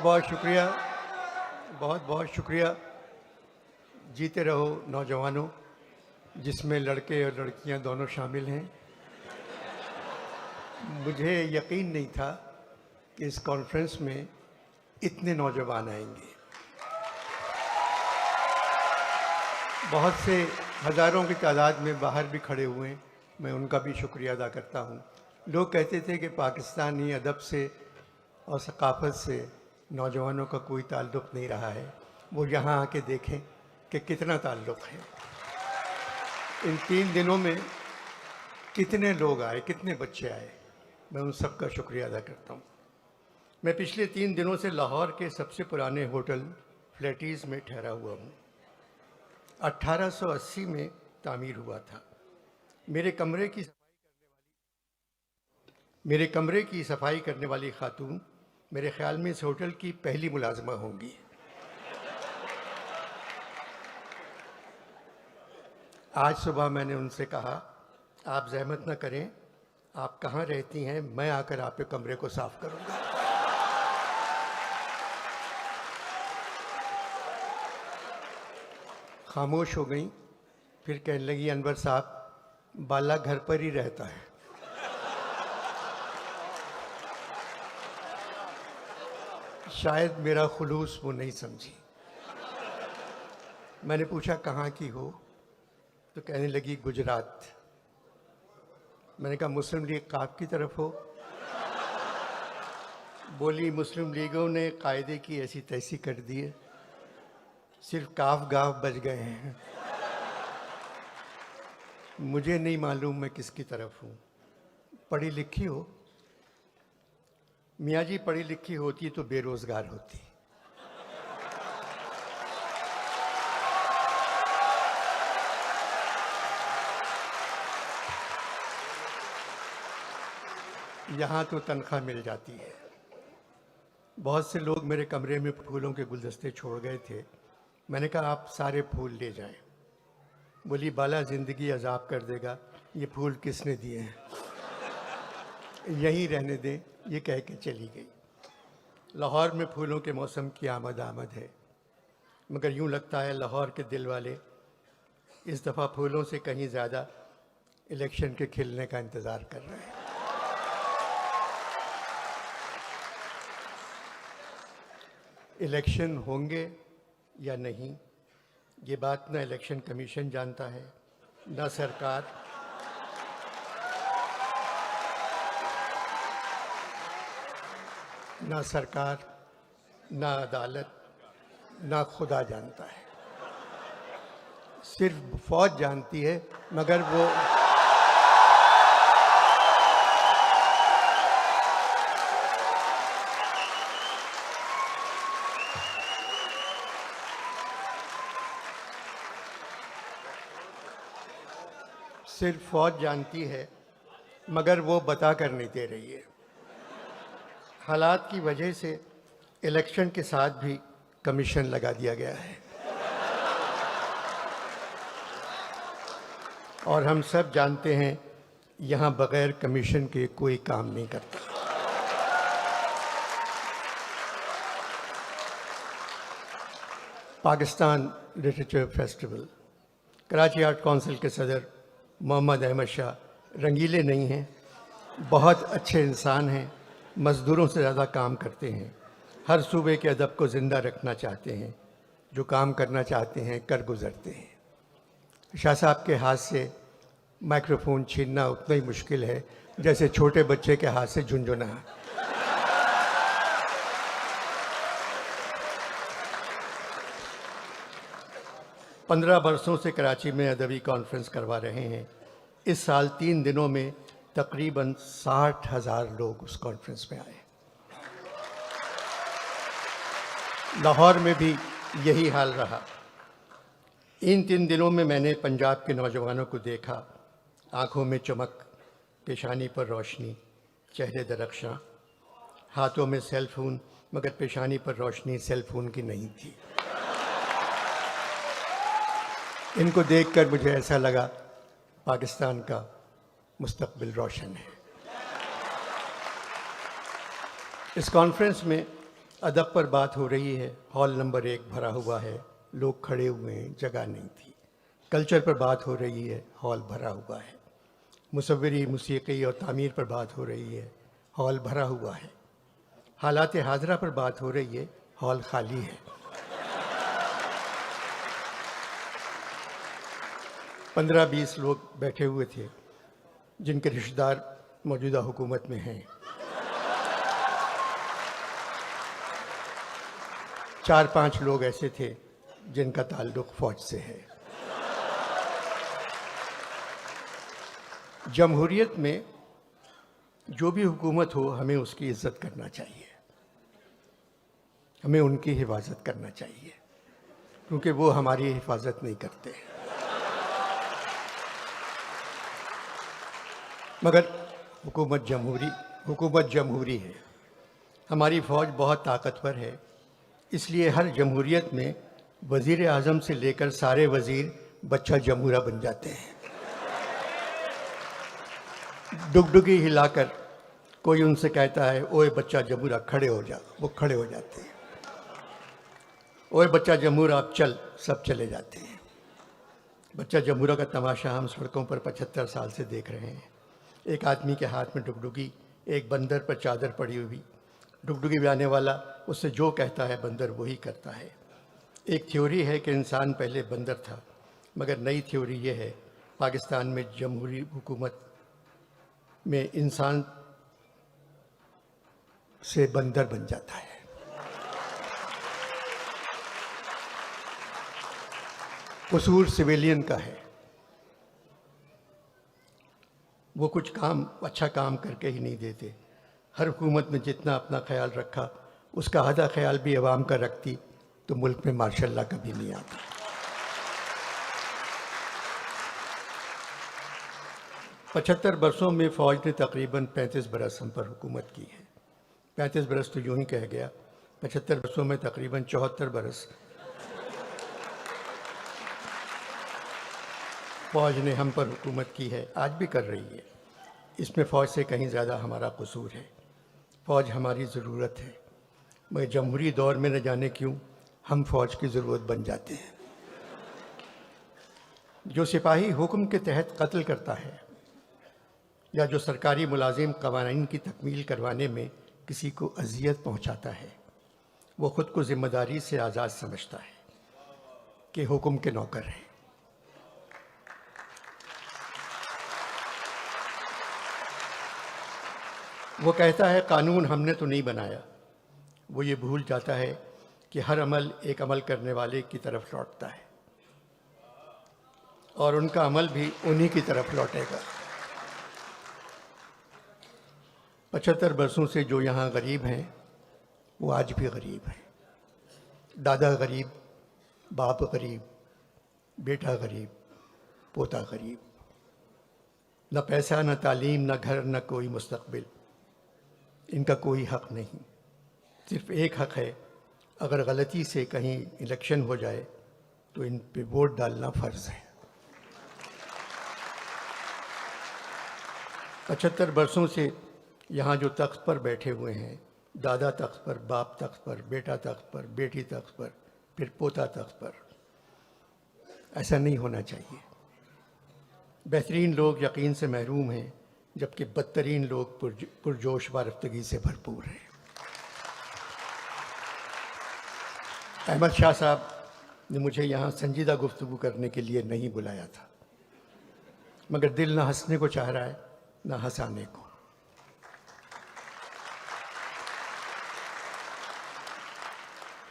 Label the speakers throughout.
Speaker 1: बहुत शुक्रिया, बहुत बहुत शुक्रिया। जीते रहो नौजवानों, जिसमें लड़के और लड़कियां दोनों शामिल हैं। मुझे यकीन नहीं था कि इस कॉन्फ्रेंस में इतने नौजवान आएंगे। बहुत से हज़ारों की तादाद में बाहर भी खड़े हुए हैं, मैं उनका भी शुक्रिया अदा करता हूँ। लोग कहते थे कि पाकिस्तानी अदब से और सकाफ़त से नौजवानों का कोई ताल्लुक़ नहीं रहा है। वो यहाँ आके देखें कि कितना ताल्लुक़ है। इन 3 दिनों में कितने लोग आए, कितने बच्चे आए, मैं उन सब का शुक्रिया अदा करता हूँ। मैं पिछले 3 दिनों से लाहौर के सबसे पुराने होटल फ्लैटीज़ में ठहरा हुआ हूँ। 1880 में तामीर हुआ था। मेरे कमरे की सफाई करने वाली खातून मेरे ख्याल में इस होटल की पहली मुलाजमा होंगी। आज सुबह मैंने उनसे कहा, आप जहमत न करें, आप कहाँ रहती हैं, मैं आकर आपके कमरे को साफ करूँगा। खामोश हो गई, फिर कहने लगी, अनवर साहब बाला घर पर ही रहता है। शायद मेरा खुलूस वो नहीं समझी। मैंने पूछा कहाँ की हो, तो कहने लगी गुजरात। मैंने कहा मुस्लिम लीग काफ की तरफ हो? बोली मुस्लिम लीगों ने कायदे की ऐसी तैसी कर दी है, सिर्फ काफ गाफ बच गए हैं। मुझे नहीं मालूम मैं किसकी तरफ हूँ। पढ़ी लिखी हो? मियाँ जी पढ़ी लिखी होती तो बेरोजगार होती। यहाँ तो तनख्वाह मिल जाती है। बहुत से लोग मेरे कमरे में फूलों के गुलदस्ते छोड़ गए थे। मैंने कहा आप सारे फूल ले जाएं। बोली बाला ज़िंदगी अजाब कर देगा, ये फूल किसने दिए हैं, यहीं रहने दें, ये कह के चली गई। लाहौर में फूलों के मौसम की आमद है, मगर यूँ लगता है लाहौर के दिल वाले इस दफ़ा फूलों से कहीं ज़्यादा इलेक्शन के खिलने का इंतज़ार कर रहे हैं। इलेक्शन होंगे या नहीं, ये बात ना इलेक्शन कमीशन जानता है, ना सरकार, ना अदालत, ना खुदा जानता है। सिर्फ फौज जानती है, मगर वो जानती है, मगर वो बता कर नहीं दे रही है। हालात की वजह से इलेक्शन के साथ भी कमीशन लगा दिया गया है, और हम सब जानते हैं यहाँ बगैर कमीशन के कोई काम नहीं करता। Pakistan literature festival, Karachi art council के सदर मोहम्मद अहमद शाह रंगीले नहीं हैं, बहुत अच्छे इंसान हैं, मज़दूरों से ज़्यादा काम करते हैं, हर सूबे के अदब को ज़िंदा रखना चाहते हैं, जो काम करना चाहते हैं कर गुज़रते हैं। शाह साहब के हाथ से माइक्रोफोन छीनना उतना ही मुश्किल है जैसे छोटे बच्चे के हाथ से झुनझुना। पंद्रह बरसों से कराची में अदबी कॉन्फ्रेंस करवा रहे हैं। इस साल 3 दिनों में तकरीबन 60,000 लोग उस कॉन्फ्रेंस में आए। लाहौर में भी यही हाल रहा। इन 3 दिनों में मैंने पंजाब के नौजवानों को देखा, आंखों में चमक, पेशानी पर रोशनी, चेहरे दरख्शां, हाथों में सेल फोन, मगर पेशानी पर रोशनी सेल फोन की नहीं थी। इनको देखकर मुझे ऐसा लगा पाकिस्तान का मुस्तकबिल रोशन है। इस कॉन्फ्रेंस में अदब पर बात हो रही है, हॉल नंबर 1 भरा हुआ है, लोग खड़े हुए हैं, जगह नहीं थी। कल्चर पर बात हो रही है, हॉल भरा हुआ है। मुसव्वरी, मूसीकी और तामीर पर बात हो रही है, हॉल भरा हुआ है। हालात हाजरा पर बात हो रही है, हॉल खाली है। 15-20 लोग बैठे हुए थे जिनके रिश्तेदार मौजूदा हुकूमत में हैं। 4-5 लोग ऐसे थे जिनका ताल्लुक फौज से है। जमहूरियत में जो भी हुकूमत हो, हमें उसकी इज्जत करना चाहिए, हमें उनकी हिफाजत करना चाहिए, क्योंकि वो हमारी हिफाजत नहीं करते। मगर हुकूमत जमहूरी है। हमारी फ़ौज बहुत ताकतवर है, इसलिए हर जमहूरियत में वज़ीर आज़म से लेकर सारे वज़ीर बच्चा जमहूरा बन जाते हैं। डुगडुगी हिलाकर कोई उनसे कहता है, ओए बच्चा जमहूरा खड़े हो जा, वो खड़े हो जाते हैं। ओए बच्चा जमहूरा अब चल, सब चले जाते हैं। बच्चा जमहूरा का तमाशा हम सड़कों पर 75 साल से देख रहे हैं। एक आदमी के हाथ में डुगडुगी, एक बंदर पर चादर पड़ी हुई। डुगडुगी बजाने वाला उससे जो कहता है बंदर वही करता है। एक थ्योरी है कि इंसान पहले बंदर था, मगर नई थ्योरी ये है पाकिस्तान में जमहूरी हुकूमत में इंसान से बंदर बन जाता है। कसूर सिविलियन का है, वो कुछ काम अच्छा काम करके ही नहीं देते। हर हुकूमत में जितना अपना ख्याल रखा, उसका आधा ख्याल भी अवाम का रखती तो मुल्क में मार्शल लॉ कभी नहीं आता। पचहत्तर बरसों में फ़ौज ने तकरीबन 35 बरस हम पर हुकूमत की है। 35 बरस तो यूं ही कह गया, 75 बरसों में तकरीबन 74 बरस फ़ौज ने हम पर हुकूमत की है, आज भी कर रही है। इसमें फ़ौज से कहीं ज़्यादा हमारा कसूर है। फ़ौज हमारी ज़रूरत है, मगर जमहूरी दौर में न जाने क्यों हम फ़ौज की ज़रूरत बन जाते हैं। जो सिपाही हुक्म के तहत कत्ल करता है या जो सरकारी मुलाजिम कवानीन की तकमील करवाने में किसी को अजियत पहुंचाता है, वो ख़ुद को ज़िम्मेदारी से आज़ाद समझता है कि हुक्म के नौकर हैं। वो कहता है कानून हमने तो नहीं बनाया। वो ये भूल जाता है कि हर अमल एक अमल करने वाले की तरफ लौटता है और उनका अमल भी उन्हीं की तरफ लौटेगा। 75 बरसों से जो यहाँ गरीब हैं वो आज भी गरीब हैं। दादा गरीब, बाप गरीब, बेटा गरीब, पोता गरीब। न पैसा, न तालीम, न घर, न कोई मुस्तकबिल। इनका कोई हक़ नहीं। सिर्फ एक हक़ है, अगर गलती से कहीं इलेक्शन हो जाए तो इन पे वोट डालना फ़र्ज़ है। 75 बरसों से यहाँ जो तख्त पर बैठे हुए हैं, दादा तख्त पर, बाप तख्त पर, बेटा तख्त पर, बेटी तख्त पर, फिर पोता तख्त पर, ऐसा नहीं होना चाहिए। बेहतरीन लोग यकीन से महरूम हैं, जबकि बदतरीन लोग पुरजोश वारफ्तगी से भरपूर हैं। अहमद शाह साहब ने मुझे यहाँ संजीदा गुफ्तगू करने के लिए नहीं बुलाया था, मगर दिल न हंसने को चाह रहा है न हंसाने को।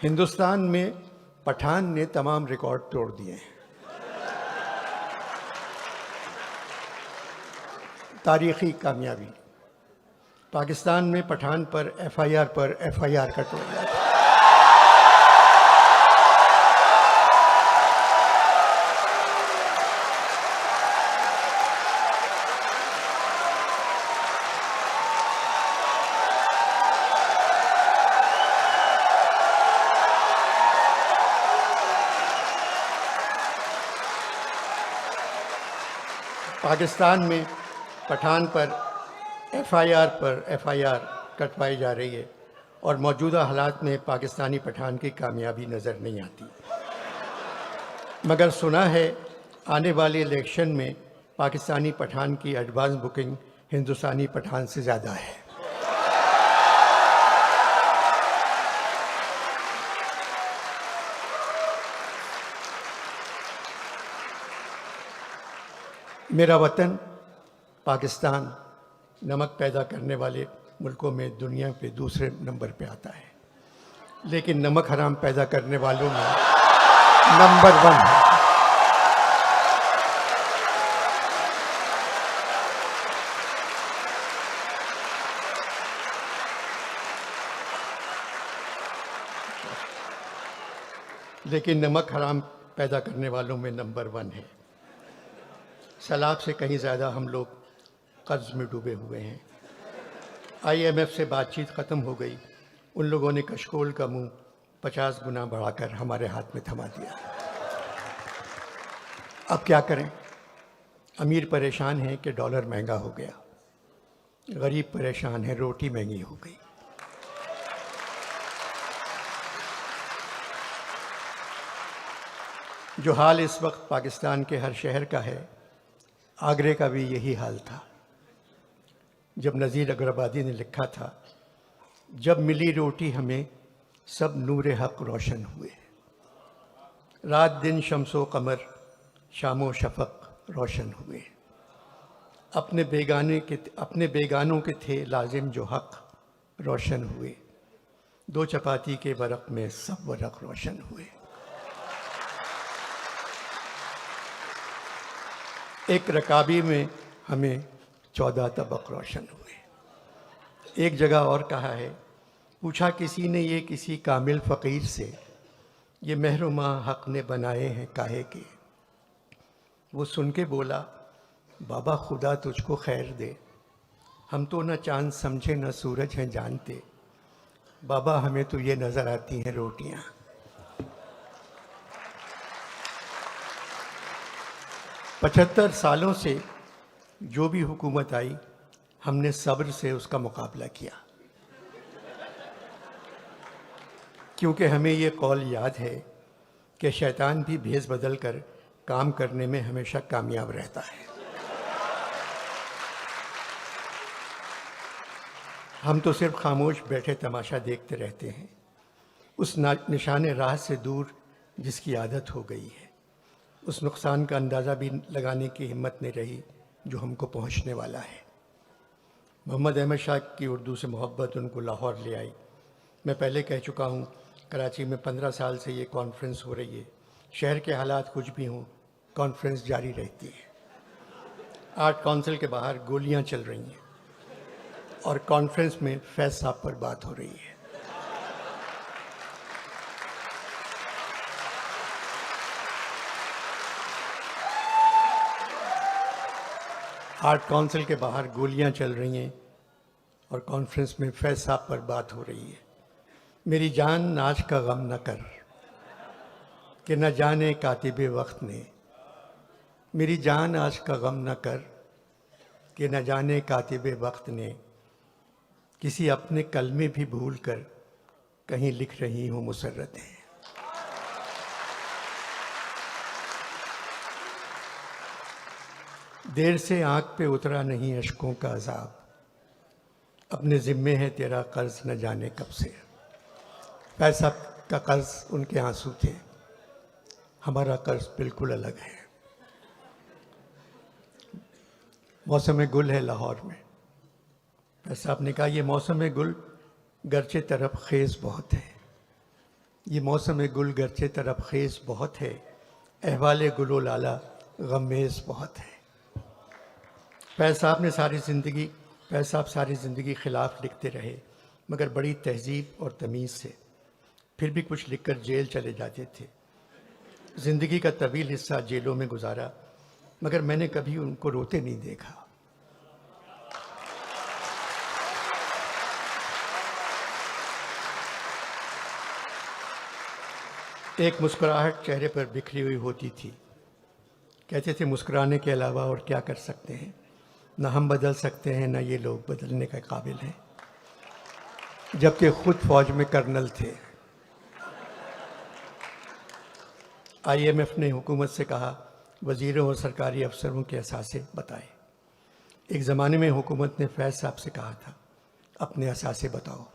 Speaker 1: हिंदुस्तान में पठान ने तमाम रिकॉर्ड तोड़ दिए हैं। तारीख़ी कामयाबी। पाकिस्तान में पठान पर एफआईआर का टोला। पाकिस्तान में पठान पर एफआईआर कटवाई जा रही है और मौजूदा हालात में पाकिस्तानी पठान की कामयाबी नज़र नहीं आती। मगर सुना है आने वाले इलेक्शन में पाकिस्तानी पठान की एडवांस बुकिंग हिंदुस्तानी पठान से ज़्यादा है। मेरा वतन पाकिस्तान नमक पैदा करने वाले मुल्कों में दुनिया पे दूसरे नंबर पे आता है, लेकिन नमक हराम पैदा करने वालों में नंबर 1 है। लेकिन नमक हराम पैदा करने वालों में नंबर 1 है। सैलाब से कहीं ज़्यादा हम लोग कर्ज में डूबे हुए हैं। IMF से बातचीत ख़त्म हो गई, उन लोगों ने कशकोल का मुंह 50 गुना बढ़ाकर हमारे हाथ में थमा दिया। अब क्या करें? अमीर परेशान है कि डॉलर महंगा हो गया, गरीब परेशान है रोटी महंगी हो गई। जो हाल इस वक्त पाकिस्तान के हर शहर का है, आगरे का भी यही हाल था। जब नज़ीर अगरबादी ने लिखा था, जब मिली रोटी हमें सब नूर हक रोशन हुए, रात दिन शम्सो कमर शामो शफक रोशन हुए, अपने बेगानों के थे लाजिम जो हक रोशन हुए, दो चपाती के वरक में सब वरक रोशन हुए। एक रकाबी में हमें 14 तबक रोशन हुए। एक जगह और कहा है, पूछा किसी ने ये किसी कामिल फ़कीर से, ये महरुमा हक़ ने बनाए हैं काहे के। वो सुन के बोला, बाबा खुदा तुझको खैर दे, हम तो न चांद समझे न सूरज हैं जानते, बाबा हमें तो ये नज़र आती हैं रोटियाँ। पचहत्तर सालों से जो भी हुकूमत आई, हमने सब्र से उसका मुकाबला किया, क्योंकि हमें ये कौल याद है कि शैतान भी भेस बदल कर काम करने में हमेशा कामयाब रहता है। हम तो सिर्फ खामोश बैठे तमाशा देखते रहते हैं, उस निशाने राह से दूर जिसकी आदत हो गई है। उस नुकसान का अंदाज़ा भी लगाने की हिम्मत नहीं रही जो हमको पहुंचने वाला है। मोहम्मद अहमद शाह की उर्दू से मोहब्बत उनको लाहौर ले आई। मैं पहले कह चुका हूं, कराची में 15 साल से ये कॉन्फ्रेंस हो रही है। शहर के हालात कुछ भी हों, कॉन्फ्रेंस जारी रहती है। आर्ट काउंसिल के बाहर गोलियां चल रही हैं और कॉन्फ्रेंस में फैज़ साहब पर बात हो रही है। आर्ट काउंसिल के बाहर गोलियां चल रही हैं और कॉन्फ्रेंस में फैज़ साहब पर बात हो रही है। मेरी जान नाज का गम न कर कि न जाने कातिबे वक्त ने, मेरी जान आज का गम न कर कि न जाने कातिबे वक्त ने, किसी अपने कलमे भी भूल कर कहीं लिख रही हूँ मुसर्रतें। देर से आँख पे उतरा नहीं अश्कों का अजाब, अपने ज़िम्मे है तेरा कर्ज न जाने कब से। फैज़ साहब का कर्ज उनके आंसू थे, हमारा कर्ज बिल्कुल अलग है। मौसम गुल है लाहौर में। फैज़ साहब ने कहा, ये मौसम गुल गरचे तरफ खेज़ बहुत है, ये मौसम गुल गरचे तरफ खेज़ बहुत है, अहवाले गुलो लाला गमेज़ बहुत है। फैज़ साहब सारी ज़िंदगी ख़िलाफ़ लिखते रहे, मगर बड़ी तहज़ीब और तमीज़ से। फिर भी कुछ लिखकर जेल चले जाते थे। ज़िंदगी का तवील हिस्सा जेलों में गुजारा, मगर मैंने कभी उनको रोते नहीं देखा। एक मुस्कुराहट चेहरे पर बिखरी हुई होती थी। कहते थे, मुस्कुराने के अलावा और क्या कर सकते हैं, ना हम बदल सकते हैं, ना ये लोग बदलने के काबिल हैं। जबकि खुद फौज में कर्नल थे। IMF ने हुकूमत से कहा वजीरों और सरकारी अफसरों के असासे बताए। एक ज़माने में हुकूमत ने फैज़ साहब से कहा था अपने असासे बताओ,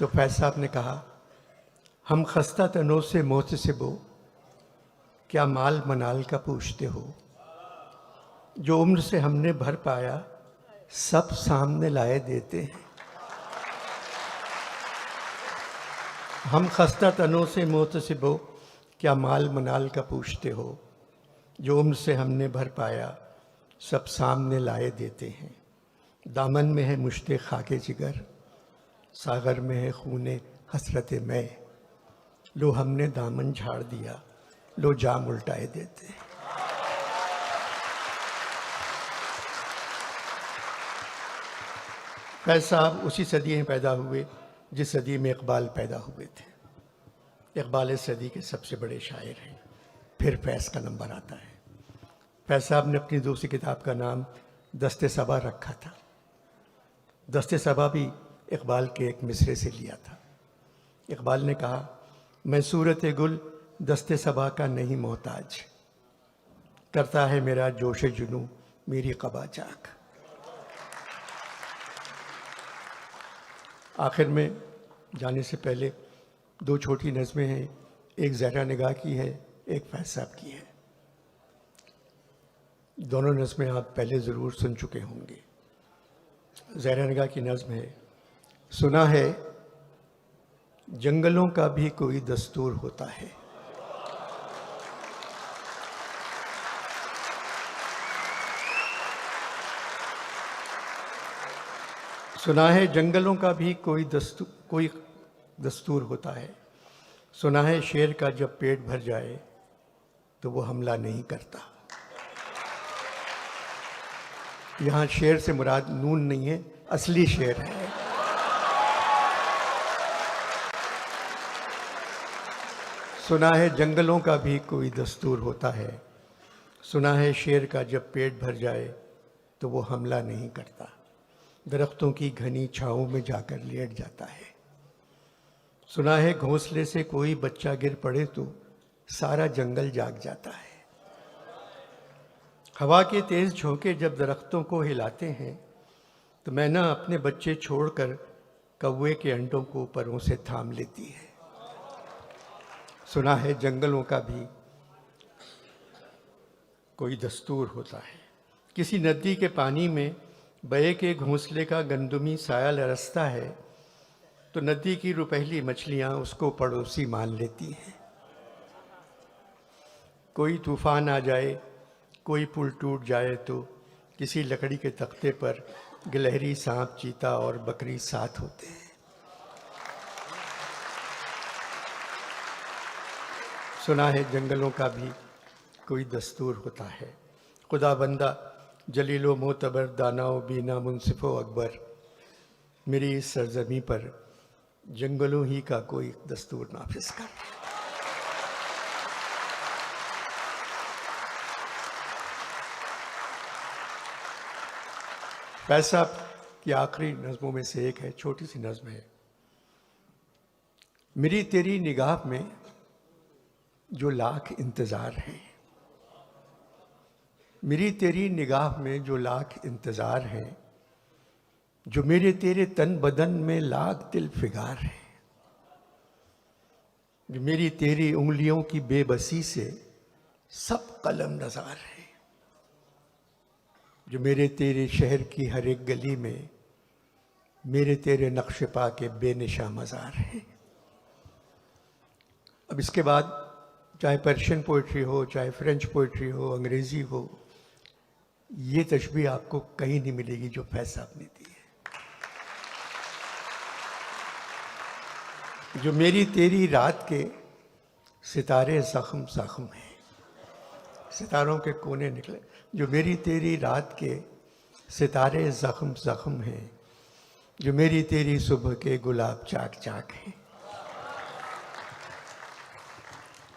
Speaker 1: तो फैज़ साहब ने कहा हम खस्ता तनों से मोहतसिबो, क्या माल मनाल का पूछते हो, जो उम्र से हमने भर पाया सब सामने लाए देते हैं। हम खस्ता तनों से मोहतसिबो, क्या माल मनाल का पूछते हो, जो उम्र से हमने भर पाया सब सामने लाए देते हैं। दामन में है मुश्ते खाके जिगर, सागर में है खूने हसरत मैं, लो हमने दामन झाड़ दिया, लो जाम उल्टाए देते हैं। फैज़ साहब उसी सदी में पैदा हुए जिस सदी में इकबाल पैदा हुए थे। इकबाल इस सदी के सबसे बड़े शायर हैं। फिर फैज़ का नंबर आता है। फैज़ साहब ने अपनी दूसरी किताब का नाम दस्ते सबा रखा था। दस्ते सबा भी इकबाल के एक मिसरे से लिया था। इकबाल ने कहा मैं सूरत गुल दस्ते सबा का नहीं मोहताज, करता है मेरा जोश जुनू मेरी क़बा चाक। आखिर में जाने से पहले दो छोटी नज़में हैं, एक ज़हरा निगाह की है, एक फैज़ साहब की है। दोनों नज़में आप पहले ज़रूर सुन चुके होंगे। ज़हरा निगाह की नज़्म है, सुना है जंगलों का भी कोई दस्तूर होता है, सुना है जंगलों का भी कोई दस्तूर होता है, सुना है शेर का जब पेट भर जाए तो वो हमला नहीं करता। यहाँ शेर से मुराद नून नहीं है, असली शेर है। सुना है जंगलों का भी कोई दस्तूर होता है, सुना है शेर का जब पेट भर जाए तो वो हमला नहीं करता, दरख्तों की घनी छाँव में जाकर लेट जाता है। सुना है घोंसले से कोई बच्चा गिर पड़े तो सारा जंगल जाग जाता है। हवा के तेज झोंके जब दरख्तों को हिलाते हैं तो मैना अपने बच्चे छोड़कर कौवे के अंडों को परों से थाम लेती है। सुना है जंगलों का भी कोई दस्तूर होता है, किसी नदी के पानी में बहे के घोंसले का गंदुमी साया लरसता है तो नदी की रुपहली मछलियां उसको पड़ोसी मान लेती हैं। कोई तूफान आ जाए, कोई पुल टूट जाए तो किसी लकड़ी के तख्ते पर गिलहरी, सांप, चीता और बकरी साथ होते हैं। सुना है जंगलों का भी कोई दस्तूर होता है, खुदा बंदा जलीलो मोतबर दानाओ बीना मुनसिफो अकबर, मेरी इस सरजमी पर जंगलों ही का कोई दस्तूर नाफिज कर। फैज़ साहब की आखिरी नज़मों में से एक है, छोटी सी नज़म है, मेरी तेरी निगाह में जो लाख इंतज़ार हैं, मेरी तेरी निगाह में जो लाख इंतज़ार हैं, जो मेरे तेरे तन बदन में लाख दिल फिगार हैं, जो मेरी तेरी उंगलियों की बेबसी से सब कलम नज़ार हैं, जो मेरे तेरे शहर की हर एक गली में मेरे तेरे नक्श पा के बेनिशा मज़ार हैं। अब इसके बाद चाहे पर्शियन पोइट्री हो, चाहे फ्रेंच पोइट्री हो, अंग्रेज़ी हो, ये तशबीह आपको कहीं नहीं मिलेगी जो फैज़ साहब ने दी है। जो मेरी तेरी रात के सितारे ज़ख्म ज़ख्म हैं, सितारों के कोने निकले, जो मेरी तेरी रात के सितारे ज़ख्म ज़ख्म हैं, जो मेरी तेरी सुबह के गुलाब चाक चाक हैं।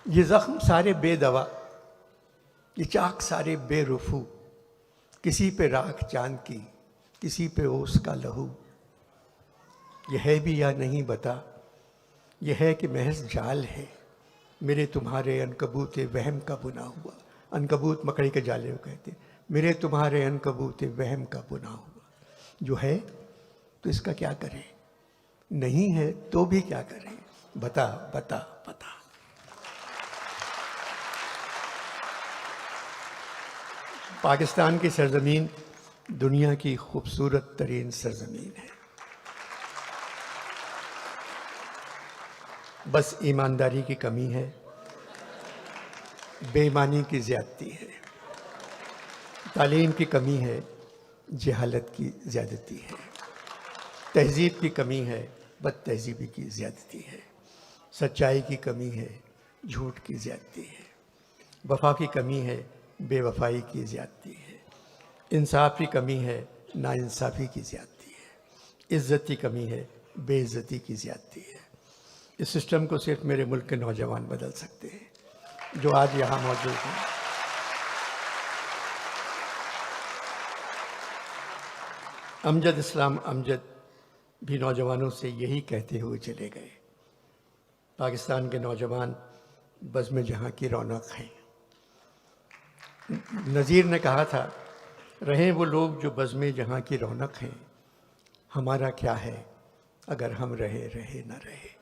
Speaker 1: ये ज़ख्म सारे बेदवा, ये चाक सारे बेरुफू, किसी पे राख चांद की, किसी पे ओस का लहू, यह है भी या नहीं बता, यह है कि महज जाल है मेरे तुम्हारे अनकबूत वहम का बुना हुआ। अनकबूत मकड़ी के जाले को कहते हैं। मेरे तुम्हारे अनकबूत वहम का बुना हुआ। जो है तो इसका क्या करें, नहीं है तो भी क्या करें, बता बता बता। पाकिस्तान की सरजमीन दुनिया की खूबसूरत तरीन सरजमीन है। बस ईमानदारी की कमी है, बेईमानी की ज़्यादती है, तालीम की कमी है, जहालत की ज़्यादती है, तहजीब की कमी है, बद तहजीबी की ज़्यादती है, सच्चाई की कमी है, झूठ की ज़्यादती है, वफा की कमी है, बेवफाई की ज़्यादती है, इंसाफ की कमी है, नाइंसाफ़ी की ज़्यादती है, इज़्ज़त की कमी है, बेइज़्ज़ती की ज़्यादती है। इस सिस्टम को सिर्फ मेरे मुल्क के नौजवान बदल सकते हैं जो आज यहाँ मौजूद हैं। अमजद इस्लाम अमजद भी नौजवानों से यही कहते हुए चले गए, पाकिस्तान के नौजवान बज़्म जहाँ की रौनक हैं। नज़ीर ने कहा था, रहें वो लोग जो बज़्म जहाँ की रौनक हैं, हमारा क्या है अगर हम रहे रहे न रहे।